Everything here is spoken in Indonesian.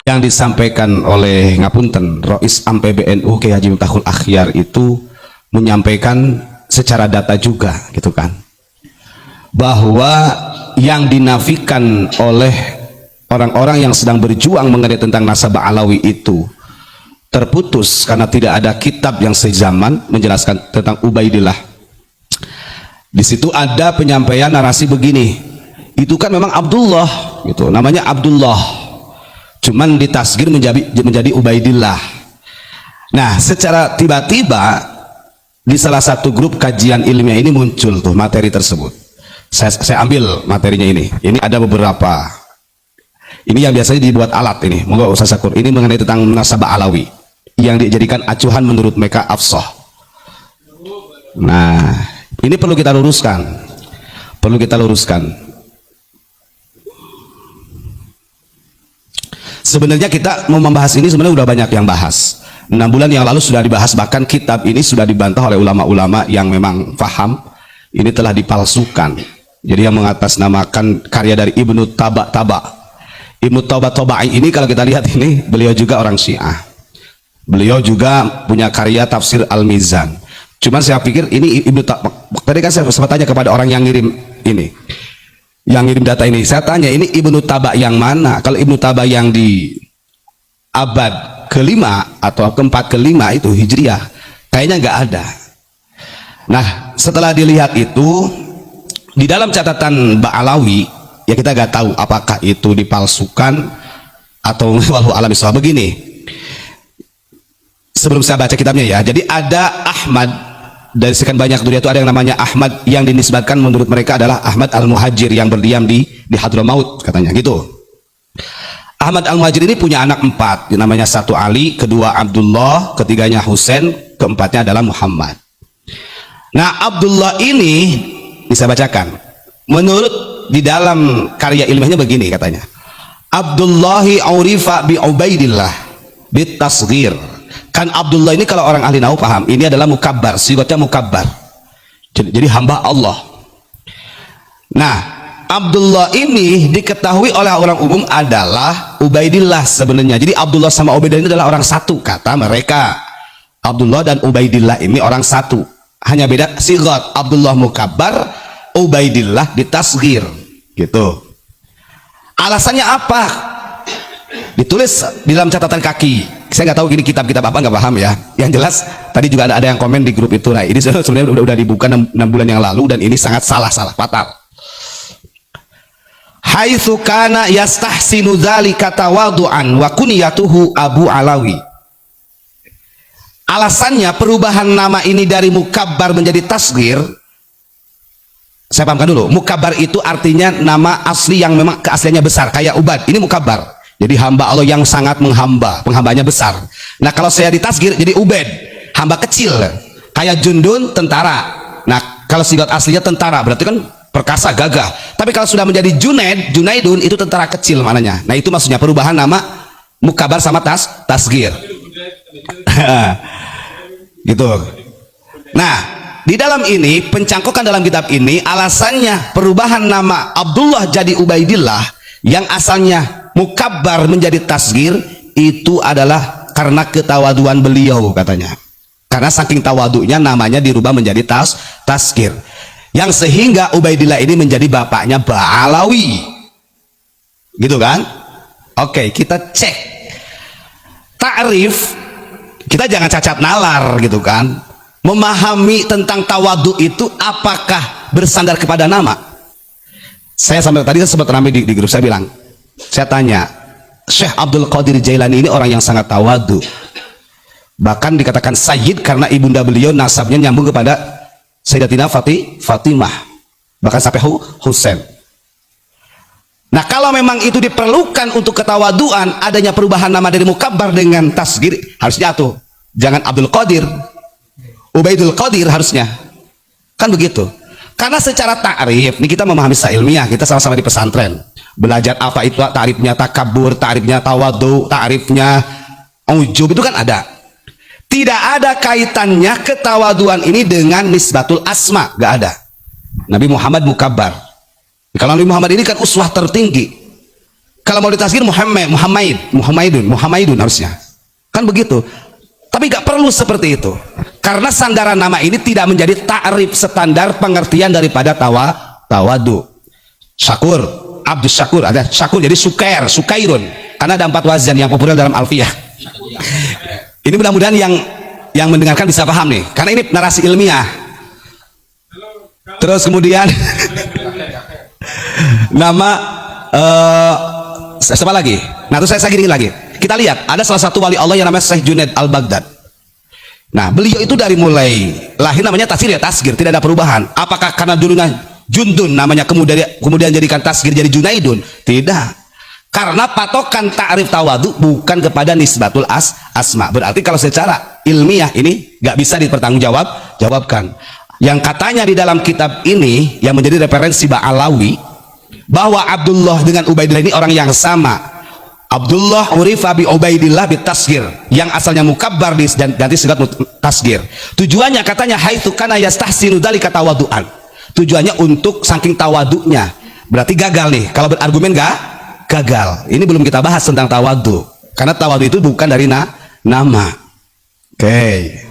yang disampaikan oleh ngapunten Rois Am PBNU Kiai Haji Miftahul Akhyar itu menyampaikan secara data juga gitu kan, bahwa yang dinafikan oleh orang-orang yang sedang berjuang mengenai tentang nasabah Alawi itu terputus karena tidak ada kitab yang sezaman menjelaskan tentang Ubaidillah. Di situ ada penyampaian narasi begini, itu kan memang Abdullah gitu, namanya Abdullah, cuman ditasgir menjadi Ubaidillah. Nah, secara tiba-tiba di salah satu grup kajian ilmiah ini muncul tuh materi tersebut. Saya ambil materinya ini. Ini ada beberapa. Ini yang biasanya dibuat alat ini. Monggo Ustaz Syakur. Ini mengenai tentang nasabah Alawi yang dijadikan acuan menurut mereka afsah. Nah, ini perlu kita luruskan. Perlu kita luruskan. Sebenarnya kita mau membahas ini sebenarnya udah banyak yang bahas. 6 bulan yang lalu sudah dibahas, bahkan kitab ini sudah dibantah oleh ulama-ulama yang memang paham ini telah dipalsukan. Jadi yang mengatasnamakan karya dari Ibnu Taba. Ibnu Taba'i ini kalau kita lihat ini, beliau juga orang Syiah. Beliau juga punya karya tafsir Al-Mizan. Cuman saya pikir ini Ibnu Taba. Tadi kan saya sempat tanya kepada orang yang ngirim ini, yang ngirim data ini. Saya tanya, ini Ibnu Taba yang mana? Kalau Ibnu Taba yang di abad kelima atau keempat kelima itu Hijriah, kayaknya nggak ada. Nah, setelah dilihat itu di dalam catatan Ba'alawi, ya kita nggak tahu apakah itu dipalsukan atau walau alam iswa. Begini, sebelum saya baca kitabnya ya, jadi ada Ahmad, dari sekian banyak dunia itu ada yang namanya Ahmad yang dinisbatkan menurut mereka adalah Ahmad Al-Muhajir yang berdiam di Hadramaut katanya gitu. Ahmad Al-Muhajir ini punya anak 4, namanya satu Ali, kedua Abdullah, ketiganya Husain, keempatnya adalah Muhammad. Nah, Abdullah ini bisa bacakan. Menurut di dalam karya ilmiahnya begini katanya. Abdullahi urifa bi Ubaidillah bit tasghir. Kan Abdullah ini kalau orang ahli nahwu paham, ini adalah mukabbar, sifatnya mukabbar. Jadi hamba Allah. Nah, Abdullah ini diketahui oleh orang umum adalah Ubaidillah sebenarnya. Jadi Abdullah sama Ubaidillah ini adalah orang satu kata mereka. Abdullah dan Ubaidillah ini orang satu. Hanya beda sigat. Abdullah mukabbar, Ubaidillah ditasghir. Gitu. Alasannya apa? Ditulis di dalam catatan kaki. Saya nggak tahu ini kitab-kitab apa, nggak paham ya. Yang jelas tadi juga ada yang komen di grup itu. Nah, ini sebenarnya udah dibuka 6 bulan yang lalu dan ini sangat salah fatal. Haitsu kana yastahsinu dzalika tawadhu'an wa kunyatuhu Abu Alawi. Alasannya perubahan nama ini dari mukabbar menjadi tasghir. Saya pahamkan dulu. Mukabbar itu artinya nama asli yang memang keasliannya besar, kayak Ubad. Ini mukabbar. Jadi hamba Allah yang sangat menghamba, penghambanya besar. Nah, kalau saya ditasghir jadi Ubed, hamba kecil. Kayak Jundun, tentara. Nah, kalau sigat aslinya tentara, berarti kan perkasa, gagah. Tapi kalau sudah menjadi Junaidun itu tentara kecil mananya. Nah, itu maksudnya perubahan nama mukabbar sama tasghir. Gitu. Nah, di dalam ini pencangkokan dalam kitab ini alasannya perubahan nama Abdullah jadi Ubaidillah yang asalnya mukabbar menjadi tasghir itu adalah karena ketawaduan beliau katanya. Karena saking tawadunya namanya dirubah menjadi tasghir. Yang sehingga Ubaidillah ini menjadi bapaknya Ba'alawi. Gitu kan? Oke, kita cek ta'rif. Kita jangan cacat nalar gitu kan. Memahami tentang tawadu itu apakah bersandar kepada nama? Saya sampai tadi sempat ramai di grup, saya bilang, saya tanya, Syekh Abdul Qadir Jailani ini orang yang sangat tawadu. Bahkan dikatakan Sayyid karena ibunda beliau nasabnya nyambung kepada Sayyidatina Fatimah, bahkan sampai Husain. Nah, kalau memang itu diperlukan untuk ketawaduan, adanya perubahan nama dari mukabbar dengan tasghir, harusnya tuh jangan Abdul Qadir, Ubaidul Qadir harusnya. Kan begitu. Karena secara ta'rif, ini kita memahami secara ilmiah, kita sama-sama di pesantren. Belajar apa itu ta'rifnya takabur, ta'rifnya tawadu, ta'rifnya ujub, itu kan ada. Tidak ada kaitannya ketawaduan ini dengan nisbatul asma, gak ada. Nabi Muhammad mukabbar. Kalau Nabi Muhammad ini kan uswah tertinggi. Kalau mau ditasghir Muhammadun harusnya. Kan begitu. Tapi gak perlu seperti itu. Karena sandaran nama ini tidak menjadi ta'rif standar pengertian daripada tawadu. Syakur, Abdus Syakur, ada Syakur jadi Sukairun. Karena ada 4 wazan yang populer dalam Alfiyah. Ini mudah-mudahan yang mendengarkan bisa paham nih. Karena ini narasi ilmiah. Terus kemudian nama siapa lagi? Nah, terus saya gini lagi. Kita lihat, ada salah satu wali Allah yang namanya Syekh Junaid Al-Baghdad. Nah, beliau itu dari mulai lahir namanya tasghir ya tasghir, tidak ada perubahan. Apakah karena dulunya Jundun namanya kemudian jadikan tasghir jadi Junaidun? Tidak. Karena patokan ta'rif tawadu bukan kepada nisbatul asma. Berarti kalau secara ilmiah ini nggak bisa dipertanggungjawabkan. Yang katanya di dalam kitab ini yang menjadi referensi Ba'alawi bahwa Abdullah dengan Ubaidillah ini orang yang sama. Abdullah urifa bi Ubaidillah bi tasghir, yang asalnya mukabbar dan ganti sigat tasghir. Tujuannya katanya haitsu kana yastahsinu dzalika tawaduan. Tujuannya untuk saking tawadunya. Berarti gagal nih. Kalau berargumen gagal. Ini belum kita bahas tentang tawadu. Karena tawadu itu bukan dari nama. Oke.